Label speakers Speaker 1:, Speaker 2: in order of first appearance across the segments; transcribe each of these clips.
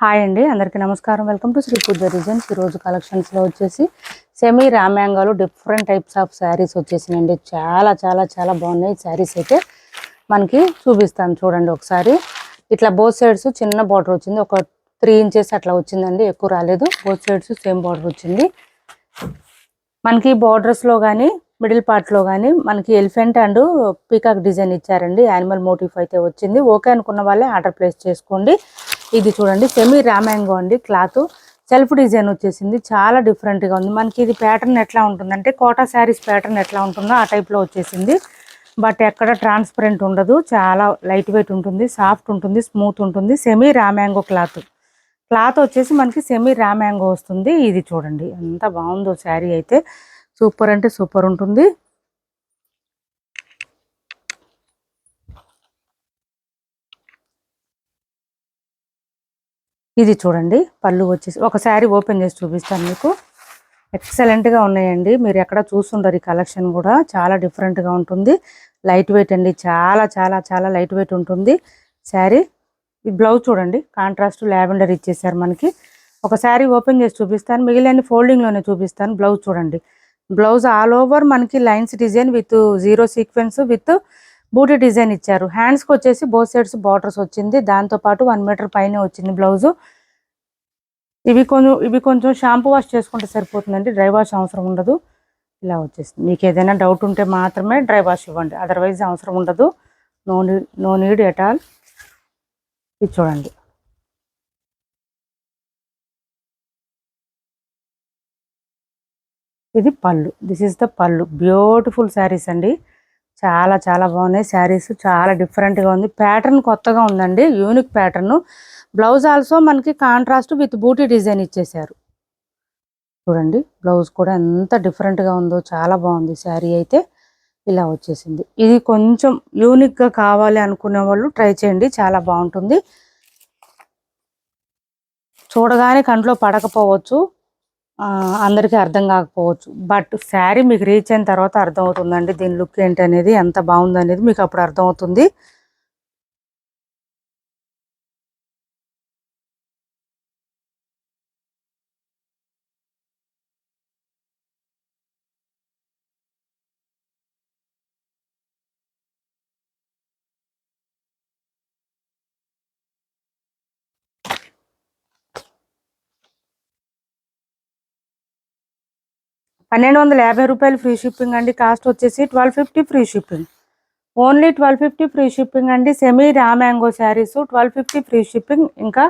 Speaker 1: Hi అండి, అందరికీ నమస్కారం. Welcome to Shri Pooja designs. ఈరోజు కలెక్షన్స్లో వచ్చేసి సెమీ రామ్యాంగాలో డిఫరెంట్ టైప్స్ ఆఫ్ శారీస్ వచ్చేసినాయండి. చాలా చాలా చాలా బాగున్నాయి శారీస్. అయితే మనకి చూపిస్తాను చూడండి ఒకసారి. ఇట్లా బోత్ సైడ్స్ చిన్న బార్డర్ వచ్చింది, ఒక 3 ఇంచెస్ అట్లా వచ్చిందండి, ఎక్కువ రాలేదు. బోత్ సైడ్స్ సేమ్ బార్డర్ వచ్చింది. మనకి బార్డర్స్లో కానీ మిడిల్ పార్ట్లో కానీ మనకి ఎలిఫెంట్ అండ్ పీకాక్ డిజైన్ ఇచ్చారండి. యానిమల్ మోటివ్ అయితే వచ్చింది. ఓకే అనుకున్న వాళ్ళే ఆర్డర్ ప్లేస్ చేసుకోండి. ఇది చూడండి సెమీ రామ్యాంగో అండి. క్లాత్ సెల్ఫ్ డిజైన్ వచ్చేసింది, చాలా డిఫరెంట్గా ఉంది. మనకి ఇది ప్యాటర్న్ ఎట్లా ఉంటుందంటే కోటా శారీస్ ప్యాటర్న్ ఎట్లా ఉంటుందో ఆ టైప్లో వచ్చేసింది. బట్ ఎక్కడ ట్రాన్స్పరెంట్ ఉండదు, చాలా లైట్ వెయిట్ ఉంటుంది, సాఫ్ట్ ఉంటుంది, స్మూత్ ఉంటుంది. సెమీ రామ్యాంగో క్లాత్ వచ్చేసి మనకి సెమీ రామ్యాంగో వస్తుంది. ఇది చూడండి ఎంత బాగుందో శారీ. అయితే సూపర్ అంటే సూపర్ ఉంటుంది. ఇది చూడండి పళ్ళు వచ్చేసి, ఒక శారీ ఓపెన్ చేసి చూపిస్తాను మీకు. ఎక్సలెంట్గా ఉన్నాయండి, మీరు ఎక్కడ చూస్తుంటారు. ఈ కలెక్షన్ కూడా చాలా డిఫరెంట్గా ఉంటుంది. లైట్ వెయిట్ అండి, చాలా చాలా చాలా లైట్ వెయిట్ ఉంటుంది శారీ. ఈ బ్లౌజ్ చూడండి, కాంట్రాస్ట్ లావెండర్ ఇచ్చేసారు మనకి. ఒక శారీ ఓపెన్ చేసి చూపిస్తాను, మిగిలిన ఫోల్డింగ్లోనే చూపిస్తాను. బ్లౌజ్ చూడండి, బ్లౌజ్ ఆల్ ఓవర్ మనకి lines design with zero sequence with బూటీ డిజైన్ ఇచ్చారు. హ్యాండ్స్కి వచ్చేసి బోత్ సైడ్స్ బార్డర్స్ వచ్చింది, దాంతోపాటు 1 మీటర్ పైన వచ్చింది బ్లౌజు. ఇవి కొంచెం షాంపూ వాష్ చేసుకుంటే సరిపోతుందండి, డ్రై వాష్ అవసరం ఉండదు. ఇలా వచ్చేసింది. మీకు ఏదైనా డౌట్ ఉంటే మాత్రమే డ్రై వాష్ ఇవ్వండి, అదర్వైజ్ అవసరం ఉండదు. No need at all. ఇది చూడండి, ఇది పళ్ళు. This is the pallu. Beautiful saris అండి, చాలా చాలా బాగున్నాయి శారీస్. చాలా డిఫరెంట్గా ఉంది, ప్యాటర్న్ కొత్తగా ఉందండి, యూనిక్ ప్యాటర్న్. బ్లౌజ్ ఆల్సో మనకి కాంట్రాస్ట్ విత్ బూటీ డిజైన్ ఇచ్చేసారు. చూడండి బ్లౌజ్ కూడా ఎంత డిఫరెంట్గా ఉందో, చాలా బాగుంది శారీ. అయితే ఇలా వచ్చేసింది. ఇది కొంచెం యూనిక్గా కావాలి అనుకునే వాళ్ళు ట్రై చేయండి, చాలా బాగుంటుంది. చూడగానే కంట్లో పడకపోవచ్చు, అందరికీ అర్థం కాకపోవచ్చు, బట్ శారీ మీకు రీచ్ అయిన తర్వాత అర్థమవుతుందండి దీని లుక్ ఏంటి అనేది, ఎంత బాగుంది అనేది మీకు అప్పుడు అర్థమవుతుంది. ₹1250 ఫ్రీ షిప్పింగ్ అండి. కాస్ట్ వచ్చేసి 1250 free shipping. Only 1250 free shipping అండి. Semi raw mango saris 1250 free shipping. ఇంకా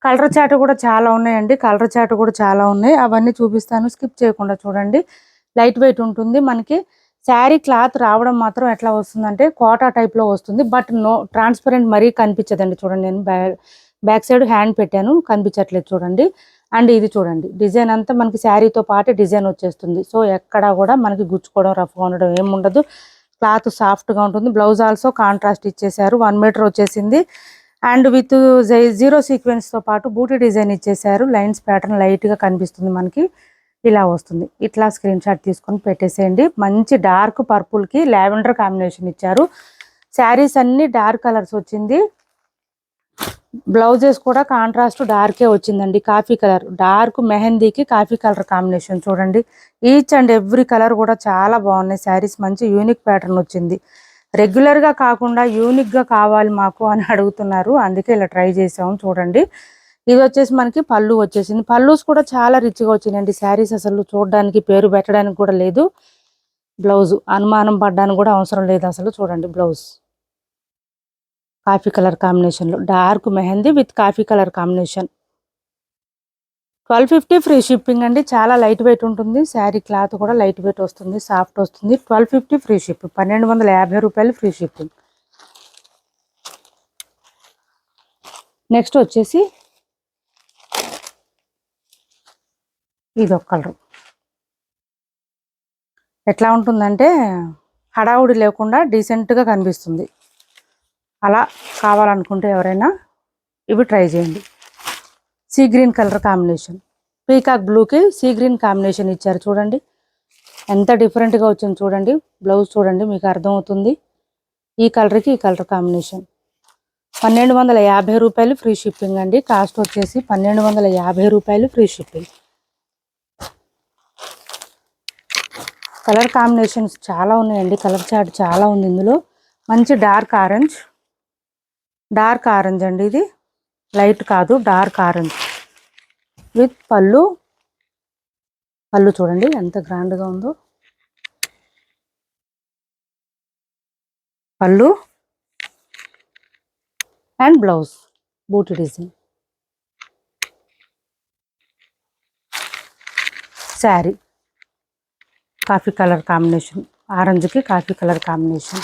Speaker 1: కలర్ చాట్ కూడా చాలా ఉన్నాయండి, కలర్ చాట్ కూడా చాలా ఉన్నాయి, అవన్నీ చూపిస్తాను, స్కిప్ చేయకుండా చూడండి. లైట్ వెయిట్ ఉంటుంది మనకి. శారీ క్లాత్ రావడం మాత్రం ఎట్లా వస్తుందంటే కోటా టైప్లో వస్తుంది, బట్ నో ట్రాన్స్పరెంట్ మరీ కనిపించదండి. చూడండి, నేను బ్యాక్ సైడ్ హ్యాండ్ పెట్టాను, కనిపించట్లేదు చూడండి. అండ్ ఇది చూడండి, డిజైన్ అంతా మనకి శారీతో పాటు డిజైన్ వచ్చేస్తుంది. సో ఎక్కడ కూడా మనకి గుచ్చుకోవడం, రఫ్గా ఉండడం ఏమి ఉండదు. క్లాత్ సాఫ్ట్గా ఉంటుంది. బ్లౌజ్ ఆల్సో కాంట్రాస్ట్ ఇచ్చేసారు, 1 మీటర్ వచ్చేసింది. అండ్ విత్ జీరో సీక్వెన్స్తో పాటు బూటీ డిజైన్ ఇచ్చేసారు. లైన్స్ ప్యాటర్న్ లైట్గా కనిపిస్తుంది మనకి, ఇలా వస్తుంది. ఇట్లా స్క్రీన్ షాట్ తీసుకొని పెట్టేసేయండి. మంచి డార్క్ పర్పుల్కి లావెండర్ కాంబినేషన్ ఇచ్చారు. శారీస్ అన్ని డార్క్ కలర్స్ వచ్చింది. బ్లౌజెస్ కూడా కాంట్రాస్ట్ డార్కే వచ్చిందండి, కాఫీ కలర్. డార్క్ మెహందీకి కాఫీ కలర్ కాంబినేషన్ చూడండి. ఈచ్ అండ్ ఎవ్రీ కలర్ కూడా చాలా బాగున్నాయి శారీస్. మంచి యూనిక్ ప్యాటర్న్ వచ్చింది. రెగ్యులర్గా కాకుండా యూనిక్గా కావాలి మాకు అని అడుగుతున్నారు, అందుకే ఇలా ట్రై చేసాము. చూడండి, ఇది వచ్చేసి మనకి పళ్ళు వచ్చేసింది. పళ్ళుస్ కూడా చాలా రిచ్గా వచ్చినాయండి శారీస్. అసలు చూడడానికి పేరు పెట్టడానికి కూడా లేదు. బ్లౌజ్ అనుమానం పడ్డానికి కూడా అవసరం లేదు అసలు. చూడండి బ్లౌజ్ కాఫీ కలర్ కాంబినేషన్లో, dark mehndi with coffee colour combination. 1250 free shipping అండి. చాలా లైట్ వెయిట్ ఉంటుంది శారీ. క్లాత్ కూడా లైట్ వెయిట్ వస్తుంది, సాఫ్ట్ వస్తుంది. 1250 free shipping, ₹1250 free shipping. Next వచ్చేసి ఇది ఒక కలర్. ఎట్లా ఉంటుందంటే హడావుడి లేకుండా డీసెంట్గా కనిపిస్తుంది. అలా కావాలనుకుంటే ఎవరైనా ఇవి ట్రై చేయండి. Sea green colour combination, peacock బ్లూకి సీ గ్రీన్ కాంబినేషన్ ఇచ్చారు. చూడండి ఎంత డిఫరెంట్గా వచ్చింది చూడండి. బ్లౌజ్ చూడండి, మీకు అర్థమవుతుంది. ఈ కలర్కి ఈ కలర్ కాంబినేషన్ 1250 రూపాయలు ఫ్రీ షిప్పింగ్ అండి. కాస్ట్ వచ్చేసి 1250 రూపాయలు ఫ్రీ షిప్పింగ్. కలర్ కాంబినేషన్స్ చాలా ఉన్నాయండి. కలర్ చార్ట్ చాలా ఉంది ఇందులో. మంచి డార్క్ ఆరెంజ్ అండి. ఇది లైట్ కాదు, డార్క్ ఆరెంజ్ విత్ పళ్ళు చూడండి ఎంత గ్రాండ్గా ఉందో. పళ్ళు అండ్ బ్లౌజ్ బూటీ design. Sari coffee colour combination, ఆరెంజ్కి coffee colour combination.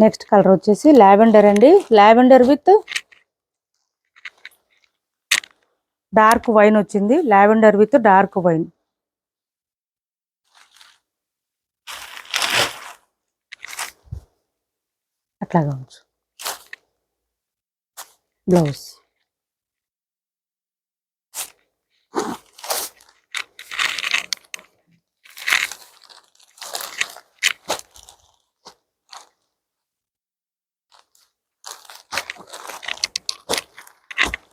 Speaker 1: Next colour వచ్చేసి లావెండర్ అండి. లావెండర్ విత్ డార్క్ వైన్ వచ్చింది. Lavender with dark wine. అట్లాగా ఉంచు. బ్లౌజ్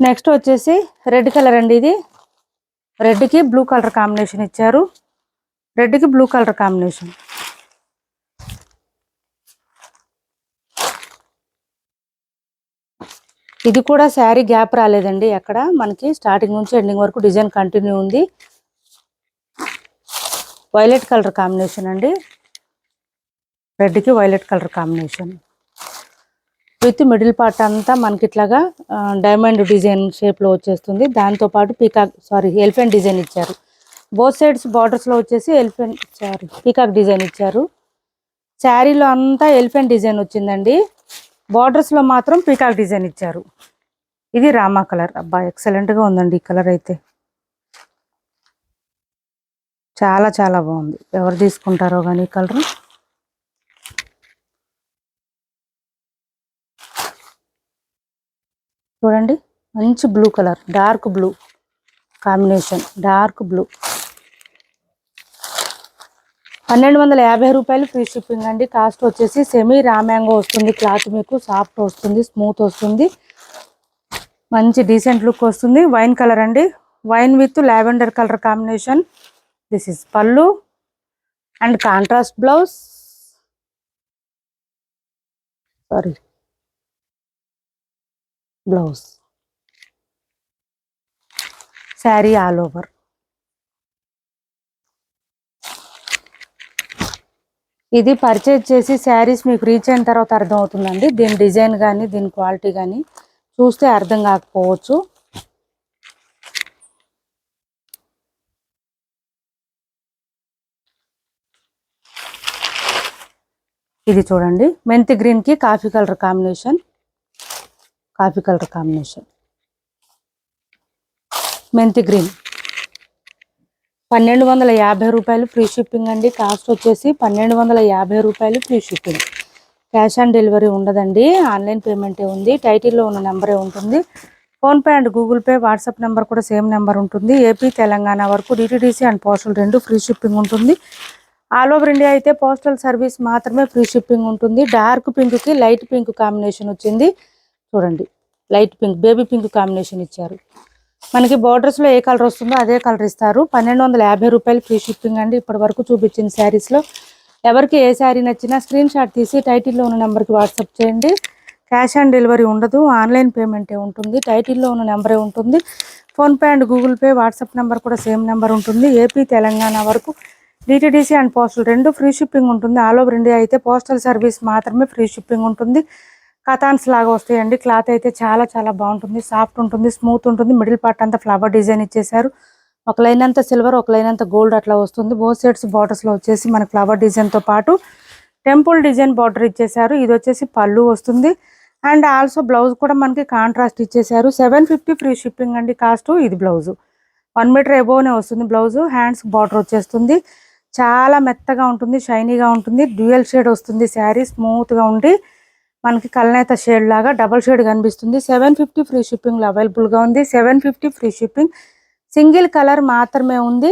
Speaker 1: నెక్స్ట్ వచ్చేసి రెడ్ కలర్ అండి. ఇది రెడ్కి బ్లూ కలర్ కాంబినేషన్ ఇచ్చారు. రెడ్కి బ్లూ కలర్ కాంబినేషన్. ఇది కూడా శారీ గ్యాప్ రాలేదండి ఎక్కడ. మనకి స్టార్టింగ్ నుంచి ఎండింగ్ వరకు డిజైన్ కంటిన్యూ ఉంది. వైలెట్ కలర్ కాంబినేషన్ అండి. రెడ్కి violet colour combination with middle part అంతా మనకి ఇట్లాగా డైమండ్ డిజైన్ షేప్లో వచ్చేస్తుంది. దాంతోపాటు ఎలిఫెంట్ డిజైన్ ఇచ్చారు. బోత్ సైడ్స్ బార్డర్స్లో వచ్చేసి పీకాక్ డిజైన్ ఇచ్చారు. శారీలో అంతా ఎలిఫెంట్ డిజైన్ వచ్చిందండి. బార్డర్స్లో మాత్రం పీకాక్ డిజైన్ ఇచ్చారు. ఇది రామా కలర్. అబ్బా ఎక్సలెంట్గా ఉందండి ఈ కలర్ అయితే. చాలా చాలా బాగుంది. ఎవరు తీసుకుంటారో కానీ ఈ కలర్. చూడండి మంచి blue colour, dark blue combination. Dark blue 1250 రూపాయలు ఫ్రీ షిప్పింగ్ అండి. కాస్ట్ వచ్చేసి సెమీ రామ్యాంగో వస్తుంది. క్లాత్ మీకు సాఫ్ట్ వస్తుంది, స్మూత్ వస్తుంది, మంచి డీసెంట్ లుక్ వస్తుంది. వైన్ కలర్ అండి. Wine with lavender colour combination. This is పళ్ళు and contrast blouse. Blouse sari all over. ఇది పర్చేజ్ చేసి శారీస్ మీకు రీచ్ అయిన తర్వాత అర్థం అవుతుందండి. దీని డిజైన్ కానీ దీని క్వాలిటీ కానీ చూస్తే అర్థం కాకపోవచ్చు. ఇది చూడండి మెంతి గ్రీన్కి కాఫీ కలర్ కాంబినేషన్. మెంతి గ్రీన్ 1250 రూపాయలు ఫ్రీ షిప్పింగ్ అండి. కాస్ట్ వచ్చేసి 1250 రూపాయలు free shipping. Cash on delivery ఉండదండి, ఆన్లైన్ పేమెంటే ఉంది. టైటిల్లో ఉన్న నెంబరే ఉంటుంది. PhonePe and Google pay, WhatsApp number కూడా సేమ్ నెంబర్ ఉంటుంది. ఏపీ తెలంగాణ వరకు DTDC and postal 2 free shipping ఉంటుంది. ఆల్ ఓవర్ ఇండియా అయితే పోస్టల్ సర్వీస్ మాత్రమే ఫ్రీ షిప్పింగ్ ఉంటుంది. డార్క్ పింక్కి లైట్ పింక్ కాంబినేషన్ వచ్చింది. చూడండి light pink, baby pink combination ఇచ్చారు. మనకి బార్డర్స్లో ఏ కలర్ వస్తుందో అదే కలర్ ఇస్తారు. 1250 రూపాయలు ఫ్రీ షిప్పింగ్ అండి. ఇప్పటి వరకు చూపించిన శారీస్లో ఎవరికి ఏ శారీ నచ్చినా స్క్రీన్ షాట్ తీసి టైటిల్లో ఉన్న నెంబర్కి వాట్సాప్ చేయండి. క్యాష్ ఆన్ డెలివరీ ఉండదు, ఆన్లైన్ పేమెంటే ఉంటుంది. టైటిల్లో ఉన్న నెంబరే ఉంటుంది. PhonePe and Google pay, WhatsApp number కూడా సేమ్ నెంబర్ ఉంటుంది. ఏపీ తెలంగాణ వరకు DTDC and postal 2 free shipping ఉంటుంది. ఆల్ ఓవర్ ఇండియా అయితే పోస్టల్ సర్వీస్ మాత్రమే ఫ్రీ షిప్పింగ్ ఉంటుంది. కథాన్స్ లాగా వస్తాయండి. క్లాత్ అయితే చాలా చాలా బాగుంటుంది, సాఫ్ట్ ఉంటుంది, స్మూత్ ఉంటుంది. మిడిల్ పార్ట్ అంతా ఫ్లవర్ డిజైన్ ఇచ్చేసారు. ఒక లైన్ అంతా సిల్వర్, ఒక లైన్ అంతా గోల్డ్ అట్లా వస్తుంది. బోత్ సైడ్స్ బార్డర్స్లో వచ్చేసి మనకి ఫ్లవర్ డిజైన్తో పాటు టెంపుల్ డిజైన్ బార్డర్ ఇచ్చేసారు. ఇది వచ్చేసి పళ్ళు వస్తుంది అండ్ ఆల్సో బ్లౌజ్ కూడా మనకి కాంట్రాస్ట్ ఇచ్చేసారు. 750 ఫ్రీ షిప్పింగ్ అండి కాస్ట్. ఇది బ్లౌజు 1 మీటర్ ఎబోవ్నే వస్తుంది. బ్లౌజు హ్యాండ్స్ బార్డర్ వచ్చేస్తుంది. చాలా మెత్తగా ఉంటుంది, షైనీగా ఉంటుంది. డ్యూయల్ షేడ్ వస్తుంది. శారీ స్మూత్గా ఉండి మనకి కల్నేత షేడ్ లాగా డబల్ షేడ్ కనిపిస్తుంది. 750 ఫ్రీ షిప్పింగ్లో అవైలబుల్గా ఉంది. 750 ఫ్రీ షిప్పింగ్. సింగిల్ కలర్ మాత్రమే ఉంది.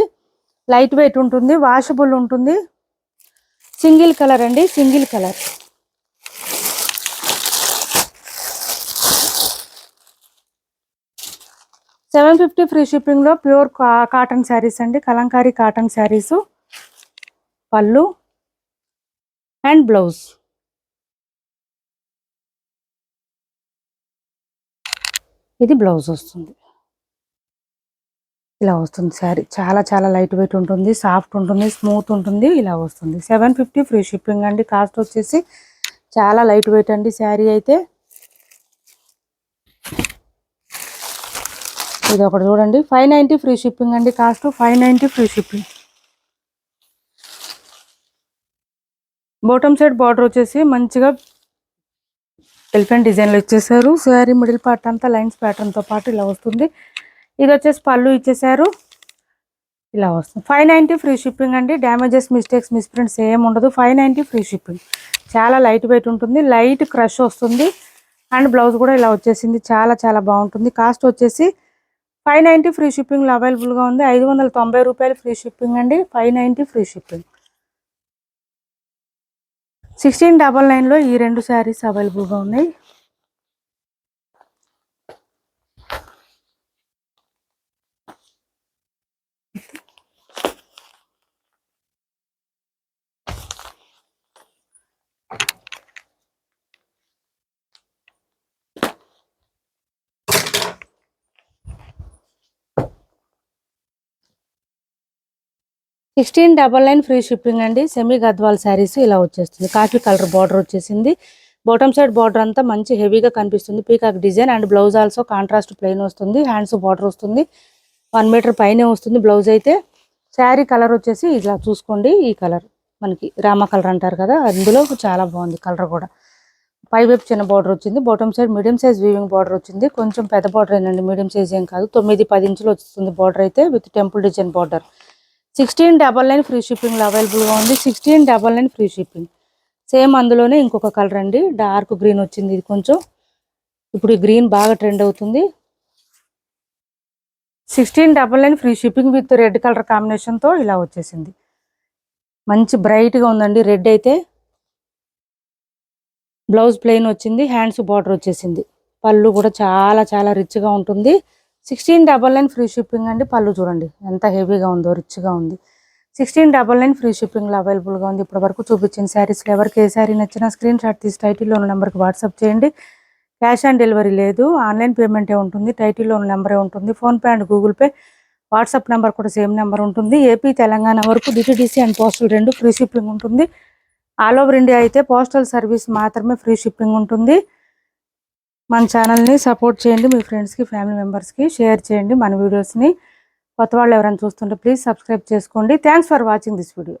Speaker 1: లైట్ వెయిట్ ఉంటుంది, వాషబుల్ ఉంటుంది. సింగిల్ కలర్ అండి, సింగిల్ కలర్. 750 ఫ్రీ షిప్పింగ్లో ప్యూర్ కాటన్ శారీస్ అండి, కలంకారీ కాటన్ శారీస్. పళ్ళు అండ్ బ్లౌజ్. ఇది బ్లౌజ్ వస్తుంది. ఇలా వస్తుంది శారీ. చాలా చాలా లైట్ వెయిట్ ఉంటుంది, సాఫ్ట్ ఉంటుంది, స్మూత్ ఉంటుంది. ఇలా వస్తుంది. 750 ఫ్రీ షిప్పింగ్ అండి. కాస్ట్ వచ్చేసి చాలా లైట్ వెయిట్ అండి శారీ అయితే. ఇది ఒకటి చూడండి, 590 ఫ్రీ షిప్పింగ్ అండి. Cost 590 free shipping. Bottom side border వచ్చేసి మంచిగా ఎలిఫెంట్ డిజైన్లో ఇచ్చేసారు. శారీ మిడిల్ పార్ట్ అంతా లైన్స్ ప్యాటర్న్తో పాటు ఇలా వస్తుంది. ఇది వచ్చేసి పళ్ళు ఇచ్చేసారు. ఇలా వస్తుంది. 590 ఫ్రీ షిప్పింగ్ అండి. డ్యామేజెస్, మిస్టేక్స్, మిస్ప్రింట్స్ ఏం ఉండదు. 590 ఫ్రీ షిప్పింగ్. చాలా లైట్ వెయిట్ ఉంటుంది, లైట్ క్రష్ వస్తుంది. అండ్ బ్లౌజ్ కూడా ఇలా వచ్చేసింది. చాలా చాలా బాగుంటుంది. కాస్ట్ వచ్చేసి 590 ఫ్రీ షిప్పింగ్లో అవైలబుల్గా ఉంది. 590 రూపాయలు ఫ్రీ షిప్పింగ్ అండి. 590 ఫ్రీ షిప్పింగ్. 1699లో ఈ రెండు శారీస్ అవైలబుల్గా ఉన్నాయి. $1699 ఫ్రీ షిప్పింగ్ అండి. సెమీ గద్వాల్ శారీస్ ఇలా వచ్చేస్తుంది. కాఫీ కలర్ బార్డర్ వచ్చేసింది. బాటమ్ సైడ్ బార్డర్ అంతా మంచి హెవీగా కనిపిస్తుంది. Peacock design and blouse also contrast plain వస్తుంది. హ్యాండ్స్ బార్డర్ వస్తుంది. 1 మీటర్ పైనే వస్తుంది బ్లౌజ్ అయితే. శారీ కలర్ వచ్చేసి ఇలా చూసుకోండి. ఈ కలర్ మనకి రామా కలర్ అంటారు కదా, అందులో చాలా బాగుంది కలర్ కూడా. పై వైపు చిన్న బార్డర్ వచ్చింది. Bottom side medium size weaving border వచ్చింది. కొంచెం పెద్ద బార్డర్ ఏనండి, మీడియం సైజ్ ఏం కాదు. 9-10 ఇంచులు వస్తుంది బార్డర్ అయితే, with temple design border. 1699 free షిప్పింగ్లో అవైలబుల్గా ఉంది. 1699 ఫ్రీ షిప్పింగ్. సేమ్ అందులోనే ఇంకొక కలర్ అండి, డార్క్ గ్రీన్ వచ్చింది. ఇది కొంచెం ఇప్పుడు ఈ గ్రీన్ బాగా ట్రెండ్ అవుతుంది. 1699 free shipping with red colour కాంబినేషన్తో ఇలా వచ్చేసింది. మంచి బ్రైట్గా ఉందండి రెడ్ అయితే. బ్లౌజ్ ప్లెయిన్ వచ్చింది, హ్యాండ్స్ బార్డర్ వచ్చేసింది. పళ్ళు కూడా చాలా చాలా రిచ్గా ఉంటుంది. 1699 ఫ్రీ షిప్పింగ్ అండి. పళ్ళు చూడండి ఎంత హెవీగా ఉందో, రిచ్గా ఉంది. 1699 ఫ్రీ షిప్పింగ్లో అవైలబుల్గా ఉంది. ఇప్పటి వరకు చూపించిన శారీస్లో ఎవరికి ఏ శారీ నచ్చినా స్క్రీన్ షాట్ తీసి టైటిల్లో ఉన్న నెంబర్కి వాట్సాప్ చేయండి. క్యాష్ ఆన్ డెలివరీ లేదు, ఆన్లైన్ పేమెంటే ఉంటుంది. టైటిల్లో ఉన్న నెంబరే ఉంటుంది. PhonePe and Google pay, WhatsApp number కూడా సేమ్ నెంబర్ ఉంటుంది. ఏపీ తెలంగాణ వరకు DTDC and postal 2 free shipping ఉంటుంది. ఆల్ ఓవర్ ఇండియా అయితే పోస్టల్ సర్వీస్ మాత్రమే ఫ్రీ షిప్పింగ్ ఉంటుంది. మన ఛానల్ని సపోర్ట్ చేయండి. మీ ఫ్రెండ్స్కి, ఫ్యామిలీ మెంబర్స్కి షేర్ చేయండి మన వీడియోస్ని. కొత్త వాళ్ళు ఎవరైనా చూస్తుంటే ప్లీజ్ సబ్స్క్రైబ్ చేసుకోండి. Thanks for watching this video.